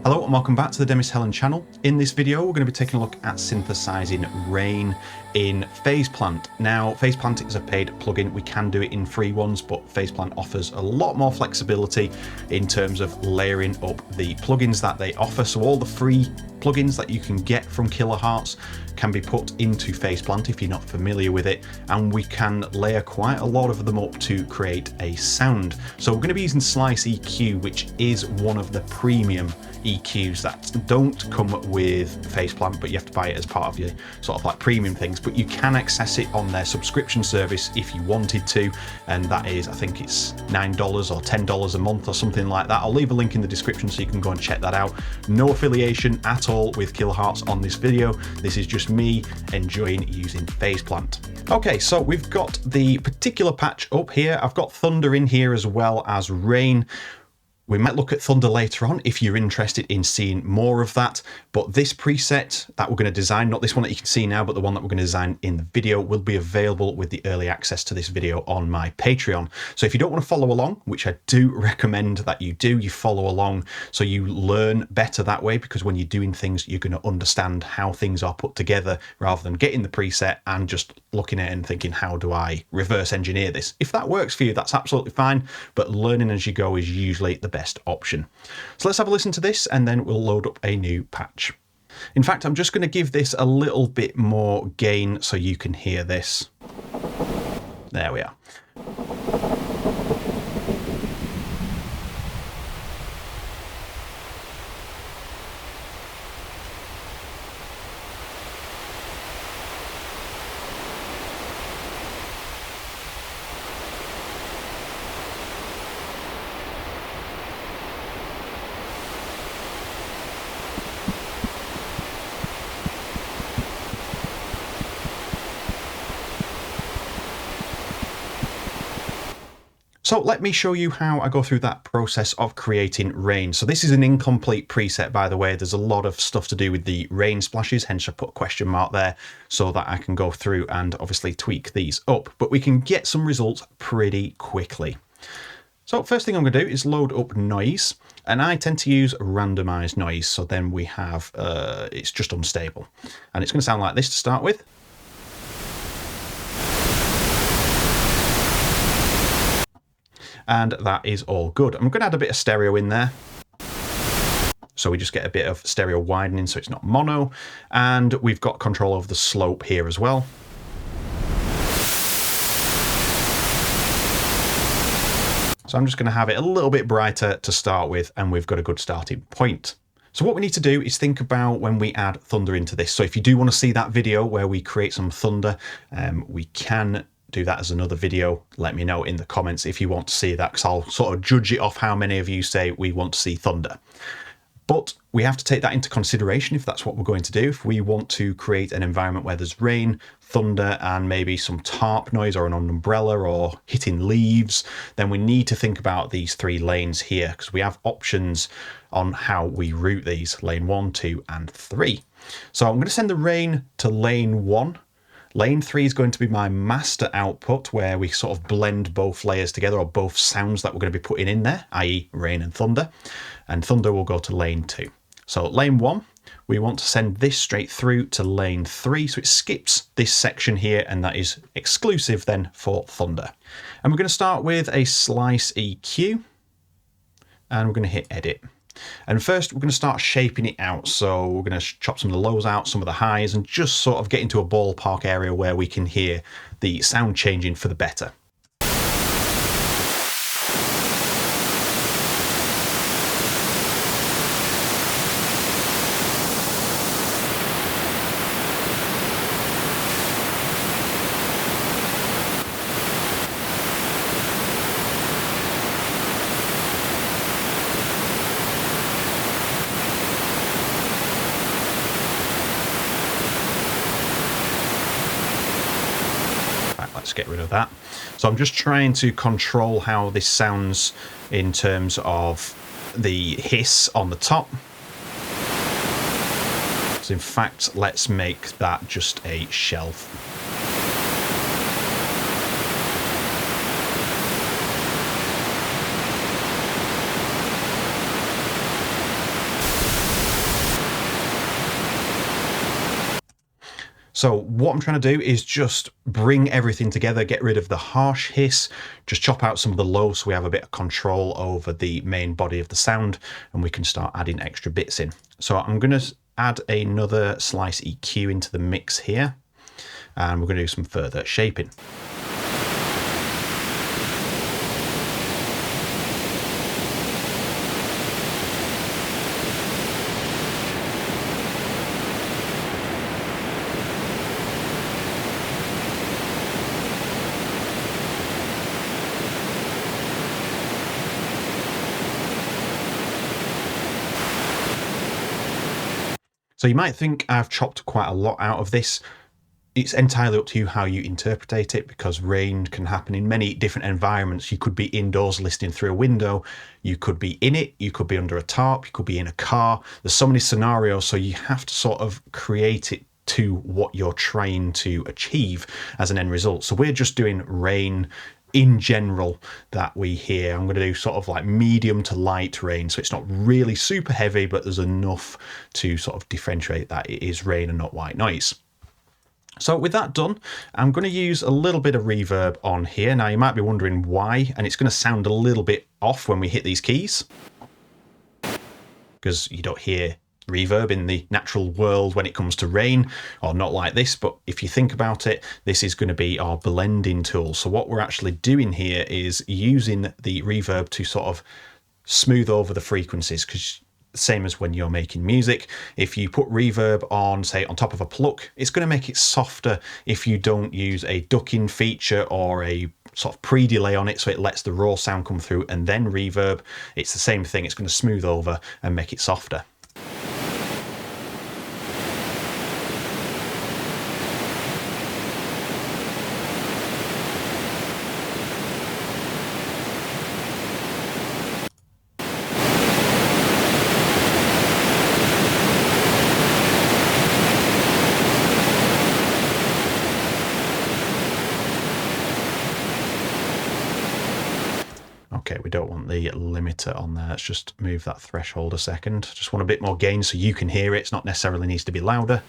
Hello and welcome back to the Demis Hellen channel. In this video we're going to be taking a look at synthesizing rain in Phaseplant. Now Phaseplant is a paid plugin. We can do it in free ones, but Phaseplant offers a lot more flexibility in terms of layering up the plugins that they offer. So all the free plugins that you can get from Kilohertz can be put into Phaseplant if you're not familiar with it, and we can layer quite a lot of them up to create a sound. So we're going to be using Slice EQ, which is one of the premium EQs that don't come with Phaseplant, but you have to buy it as part of your sort of like premium things, but you can access it on their subscription service if you wanted to, and that is, I think it's $9 or $10 a month or something like that. I'll leave a link in the description so you can go and check that out. No affiliation at all with Kilohertz on this video. This is just me enjoying using Phaseplant. Okay, so we've got the particular patch up here. I've got Thunder in here as well as Rain. We might look at Thunder later on if you're interested in seeing more of that, but this preset that we're going to design, not this one that you can see now, but the one that we're going to design in the video, will be available with the early access to this video on my Patreon. So if you don't want to follow along, which I do recommend that you do, you follow along so you learn better that way, because when you're doing things, you're going to understand how things are put together rather than getting the preset and just looking at it and thinking, how do I reverse engineer this? If that works for you, that's absolutely fine, but learning as you go is usually the best option. So let's have a listen to this and then we'll load up a new patch. In fact, I'm just going to give this a little bit more gain so you can hear this. There we are. So let me show you how I go through that process of creating rain. So this is an incomplete preset, by the way. There's a lot of stuff to do with the rain splashes, hence I put a question mark there so that I can go through and obviously tweak these up, but we can get some results pretty quickly. So first thing I'm going to do is load up noise, and I tend to use randomized noise. So then we have, it's just unstable, and it's going to sound like this to start with. And that is all good. I'm going to add a bit of stereo in there. So we just get a bit of stereo widening so it's not mono. And we've got control over the slope here as well. So I'm just going to have it a little bit brighter to start with, and we've got a good starting point. So what we need to do is think about when we add thunder into this. So if you do want to see that video where we create some thunder, we can do that as another video. Let me know in the comments if you want to see that, because I'll sort of judge it off how many of you say we want to see thunder. But we have to take that into consideration if that's what we're going to do. If we want to create an environment where there's rain, thunder, and maybe some tarp noise or an umbrella or hitting leaves, then we need to think about these three lanes here, because we have options on how we route these: lane 1, 2, and 3. So I'm going to send the rain to lane 1. Lane 3 is going to be my master output, where we sort of blend both layers together, or both sounds that we're going to be putting in there, i.e. rain and thunder. And thunder will go to lane 2. So lane 1, we want to send this straight through to lane 3. So it skips this section here, and that is exclusive then for thunder. And we're going to start with a Slice EQ, and we're going to hit edit. And first we're going to start shaping it out. So we're going to chop some of the lows out, some of the highs, and just sort of get into a ballpark area where we can hear the sound changing for the better. Let's get rid of that. So I'm just trying to control how this sounds in terms of the hiss on the top. So in fact, let's make that just a shelf. So what I'm trying to do is just bring everything together, get rid of the harsh hiss, just chop out some of the low so we have a bit of control over the main body of the sound, and we can start adding extra bits in. So I'm going to add another slice EQ into the mix here, and we're going to do some further shaping. So you might think I've chopped quite a lot out of this. It's entirely up to you how you interpret it, because rain can happen in many different environments. You could be indoors listening through a window, you could be in it, you could be under a tarp, you could be in a car. There's so many scenarios, so you have to sort of create it to what you're trying to achieve as an end result. So we're just doing rain in general that we hear. I'm going to do sort of like medium to light rain, so it's not really super heavy, but there's enough to sort of differentiate that it is rain and not white noise. So with that done, I'm going to use a little bit of reverb on here. Now you might be wondering why, and it's going to sound a little bit off when we hit these keys, because you don't hear reverb in the natural world when it comes to rain, or not like this. But if you think about it, this is going to be our blending tool. So what we're actually doing here is using the reverb to sort of smooth over the frequencies, because same as when you're making music, if you put reverb on, say, on top of a pluck, it's going to make it softer if you don't use a ducking feature or a sort of pre-delay on it, so it lets the raw sound come through and then reverb. It's the same thing. It's going to smooth over and make it softer. Okay, we don't want the limiter on there. Let's just move that threshold a second. Just want a bit more gain so you can hear it. It's not necessarily needs to be louder.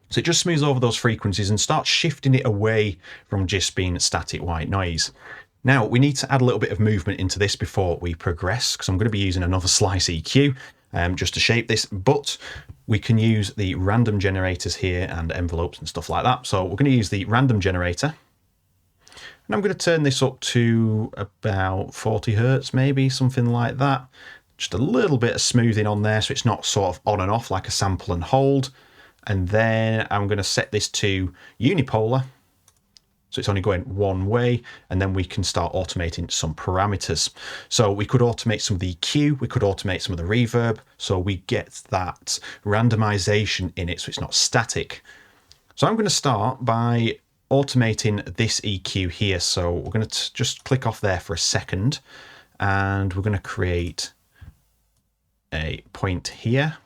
So it just smooths over those frequencies and starts shifting it away from just being static white noise. Now we need to add a little bit of movement into this before we progress, because I'm going to be using another slice EQ just to shape this, but we can use the random generators here and envelopes and stuff like that. So we're going to use the random generator, and I'm going to turn this up to about 40 Hertz, maybe something like that. Just a little bit of smoothing on there so it's not sort of on and off like a sample and hold. And then I'm going to set this to unipolar, so it's only going one way, and then we can start automating some parameters. So we could automate some of the EQ, we could automate some of the reverb, so we get that randomization in it so it's not static. So I'm going to start by automating this EQ here. So we're going to just click off there for a second, and we're going to create a point here.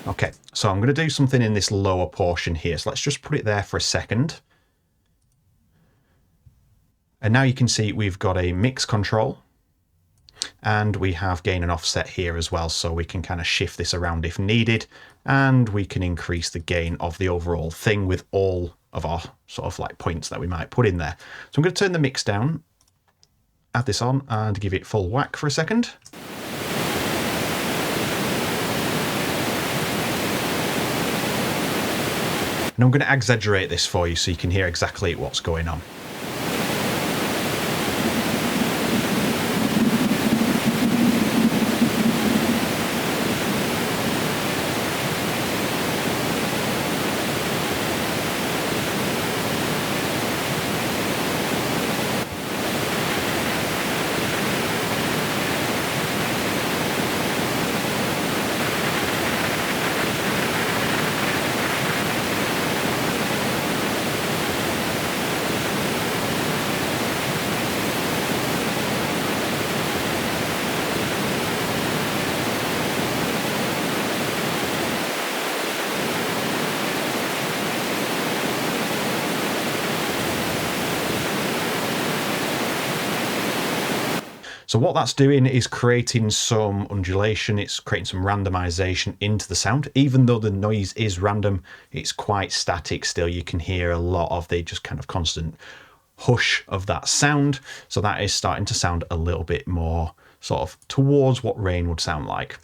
Okay, so I'm going to do something in this lower portion here. So let's just put it there for a second. And now you can see we've got a mix control, and we have gain and offset here as well. So we can kind of shift this around if needed, and we can increase the gain of the overall thing with all of our sort of like points that we might put in there. So I'm going to turn the mix down, add this on, and give it full whack for a second. And I'm going to exaggerate this for you so you can hear exactly what's going on. So what that's doing is creating some undulation, it's creating some randomization into the sound. Even though the noise is random, it's quite static still. You can hear a lot of the just kind of constant hush of that sound. So that is starting to sound a little bit more sort of towards what rain would sound like.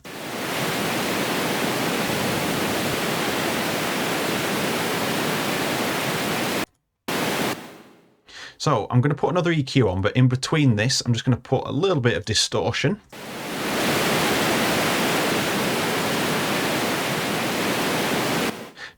So I'm going to put another EQ on, but in between this, I'm just going to put a little bit of distortion.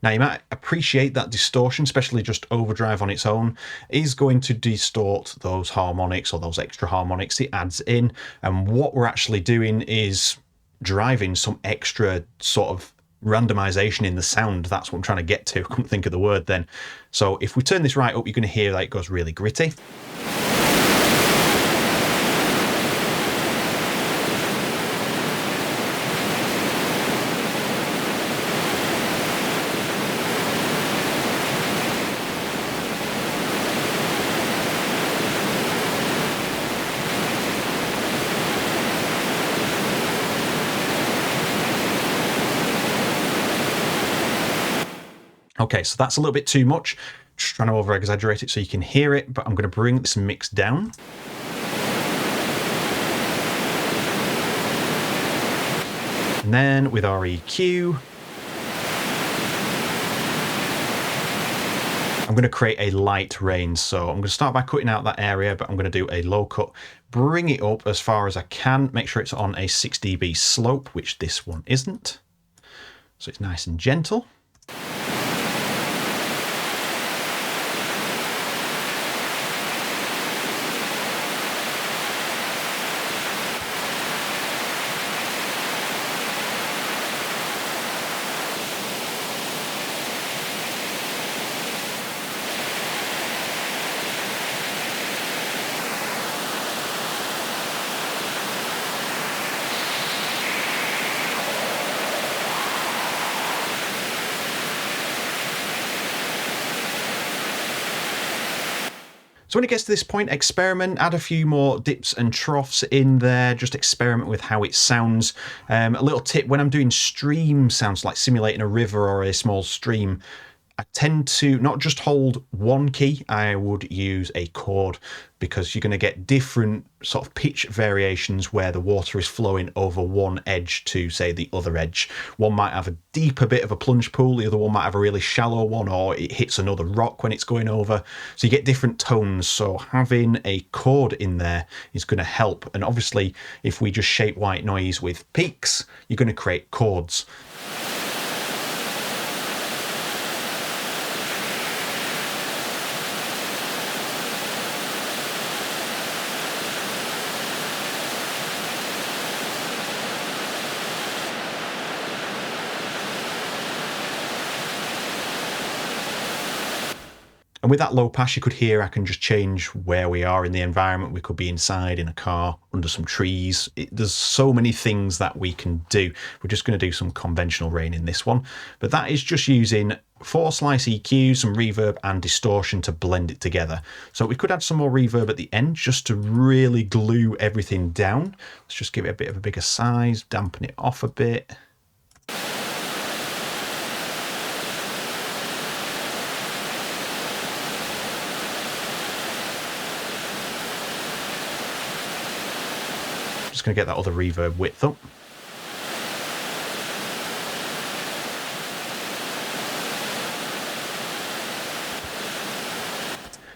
Now you might appreciate that distortion, especially just overdrive on its own, is going to distort those harmonics or those extra harmonics it adds in. And what we're actually doing is driving some extra sort of randomization in the sound. That's what I'm trying to get to. I couldn't think of the word then. So if we turn this right up, you're going to hear that it goes really gritty. Okay, so that's a little bit too much. Just trying to over exaggerate it so you can hear it, but I'm going to bring this mix down. And then with our EQ, I'm going to create a light rain. So I'm going to start by cutting out that area, but I'm going to do a low cut, bring it up as far as I can, make sure it's on a 6 dB slope, which this one isn't. So it's nice and gentle. So when it gets to this point, experiment, add a few more dips and troughs in there, just experiment with how it sounds. A little tip, when I'm doing stream sounds, like simulating a river or a small stream, I tend to not just hold one key, I would use a chord, because you're going to get different sort of pitch variations where the water is flowing over one edge to, say, the other edge. One might have a deeper bit of a plunge pool, the other one might have a really shallow one, or it hits another rock when it's going over. So you get different tones, so having a chord in there is going to help. And obviously, if we just shape white noise with peaks, you're going to create chords. And with that low pass, you could hear I can just change where we are in the environment. We could be inside, in a car, under some trees. There's so many things that we can do. We're just going to do some conventional rain in this one. But that is just using 4 slice EQs, some reverb and distortion to blend it together. So we could add some more reverb at the end just to really glue everything down. Let's just give it a bit of a bigger size, dampen it off a bit. Just going to get that other reverb width up.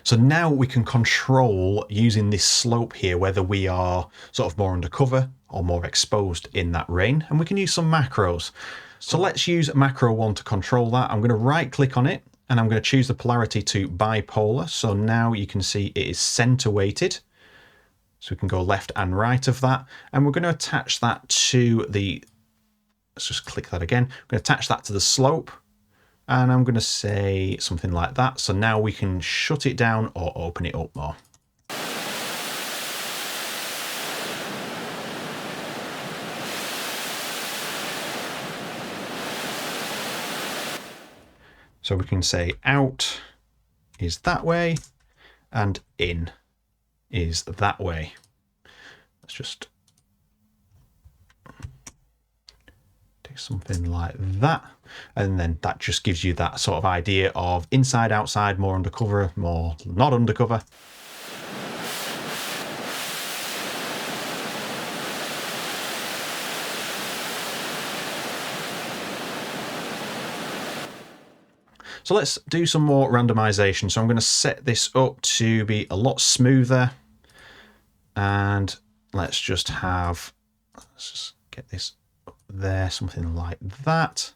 So now we can control, using this slope here, whether we are sort of more undercover or more exposed in that rain, and we can use some macros. So let's use macro 1 to control that. I'm going to right click on it and I'm going to choose the polarity to bipolar. So now you can see it is center weighted. So we can go left and right of that. And we're going to attach that to the, let's just click that again. I'm going to attach that to the slope. And I'm going to say something like that. So now we can shut it down or open it up more. So we can say out is that way and in is that way. Let's just do something like that. And then that just gives you that sort of idea of inside, outside, more undercover, more not undercover. So let's do some more randomization. So I'm going to set this up to be a lot smoother. And let's just get this up there, something like that.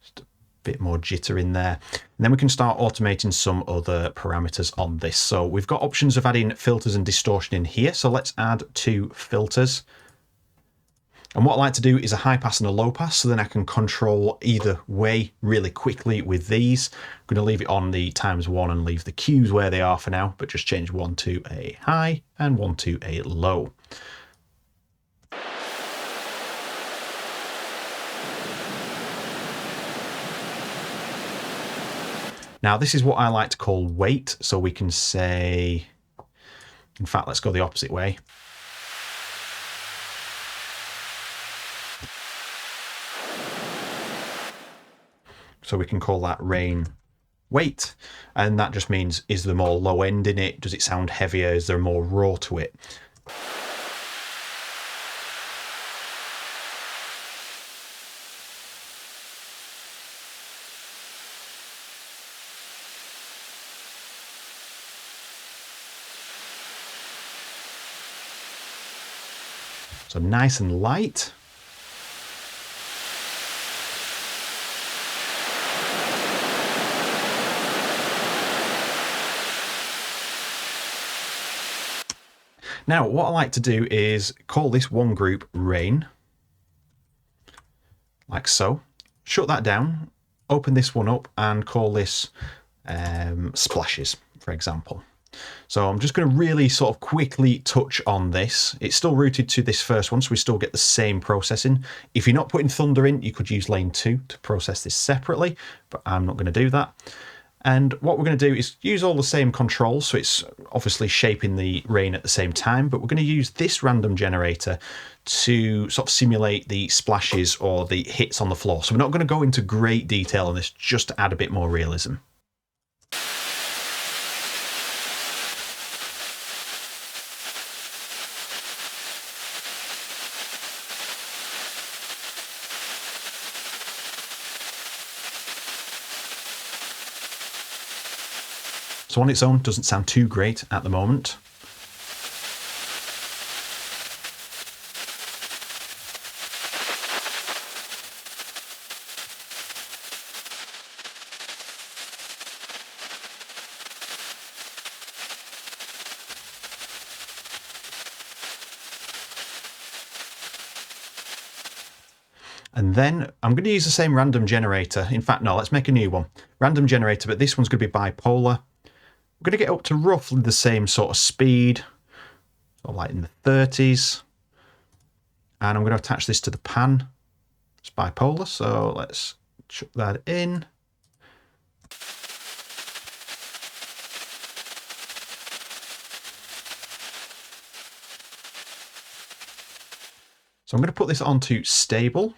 Just a bit more jitter in there. And then we can start automating some other parameters on this. So we've got options of adding filters and distortion in here. So let's add 2 filters. And what I like to do is a high pass and a low pass, so then I can control either way really quickly with these. I'm going to leave it on the ×1 and leave the Qs where they are for now, but just change one to a high and one to a low. Now this is what I like to call weight, so we can say, in fact, let's go the opposite way. So we can call that rain weight, and that just means, is there more low end in it? Does it sound heavier? Is there more raw to it? So nice and light. Now, what I like to do is call this one group rain, like so. Shut that down, open this one up and call this splashes, for example. So I'm just going to really sort of quickly touch on this. It's still rooted to this first one, so we still get the same processing. If you're not putting Thunder in, you could use lane 2 to process this separately, but I'm not going to do that. And what we're going to do is use all the same controls, so it's obviously shaping the rain at the same time, but we're going to use this random generator to sort of simulate the splashes or the hits on the floor. So we're not going to go into great detail on this, just to add a bit more realism. So on its own, doesn't sound too great at the moment. And then I'm going to use the same random generator. In fact, no, let's make a new one. Random generator, but this one's going to be bipolar. We're going to get up to roughly the same sort of speed, sort of like in the 30s. And I'm going to attach this to the pan. It's bipolar, so let's chuck that in. So I'm going to put this onto stable.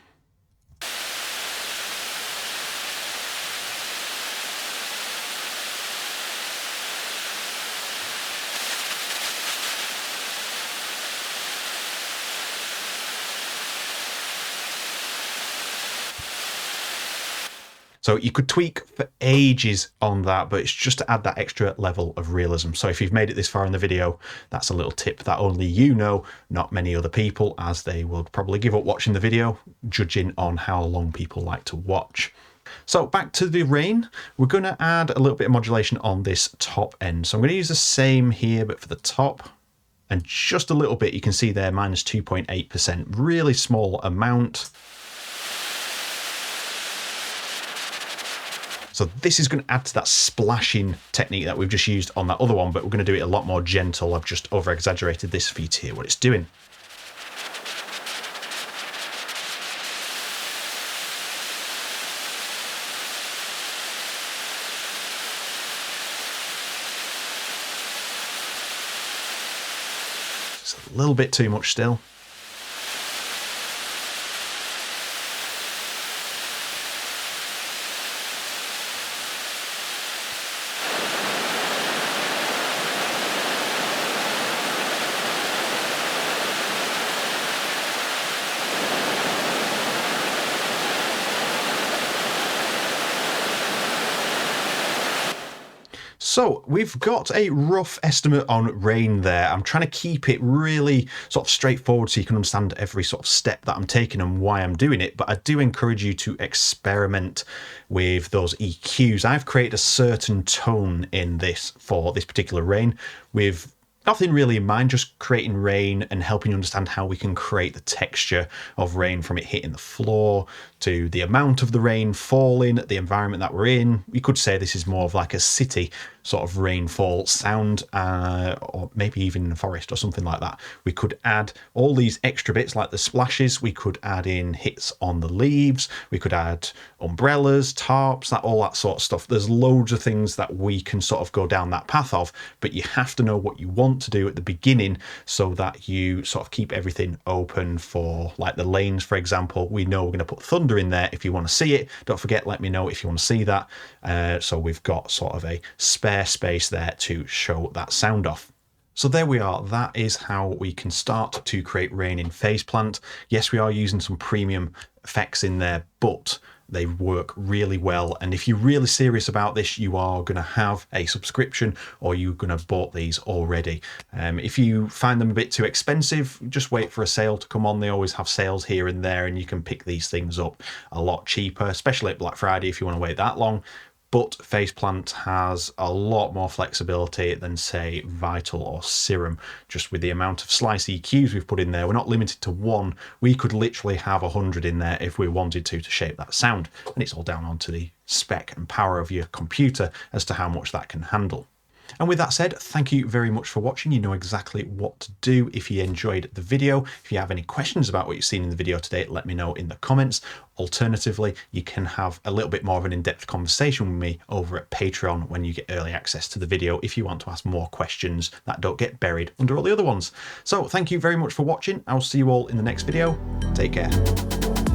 So you could tweak for ages on that, but it's just to add that extra level of realism. So if you've made it this far in the video, that's a little tip that only you know, not many other people, as they will probably give up watching the video, judging on how long people like to watch. So back to the rain, we're going to add a little bit of modulation on this top end. So I'm going to use the same here, but for the top, and just a little bit, you can see there, minus 2.8%, really small amount. So this is going to add to that splashing technique that we've just used on that other one, but we're going to do it a lot more gentle. I've just over-exaggerated this for you to hear what it's doing. little bit too much still. So we've got a rough estimate on rain there. I'm trying to keep it really sort of straightforward so you can understand every sort of step that I'm taking and why I'm doing it. But I do encourage you to experiment with those EQs. I've created a certain tone in this for this particular rain with nothing really in mind, just creating rain and helping you understand how we can create the texture of rain from it hitting the floor to the amount of the rain falling, the environment that we're in. We could say this is more of like a city sort of rainfall sound, or maybe even in a forest or something like that. We could add all these extra bits like the splashes. We could add in hits on the leaves. We could add umbrellas, tarps, all that sort of stuff. There's loads of things that we can sort of go down that path of, but you have to know what you want to do at the beginning so that you sort of keep everything open for like the lanes, for example. We know we're going to put thunder in there if you want to see it. Don't forget, let me know if you want to see that. So we've got sort of a spare space there to show that sound off. So there we are. That is how we can start to create rain in Phaseplant. Yes, we are using some premium effects in there, but they work really well. And if you're really serious about this, you are going to have a subscription or you're going to have bought these already. If you find them a bit too expensive, just wait for a sale to come on. They always have sales here and there, and you can pick these things up a lot cheaper, especially at Black Friday if you want to wait that long. But Phaseplant has a lot more flexibility than, say, Vital or Serum. Just with the amount of slice EQs we've put in there, we're not limited to one. We could literally have 100 in there if we wanted to shape that sound. And it's all down onto the spec and power of your computer as to how much that can handle. And with that said, thank you very much for watching. You know exactly what to do if you enjoyed the video. If you have any questions about what you've seen in the video today, let me know in the comments. Alternatively, you can have a little bit more of an in-depth conversation with me over at Patreon when you get early access to the video if you want to ask more questions that don't get buried under all the other ones. So thank you very much for watching. I'll see you all in the next video. Take care.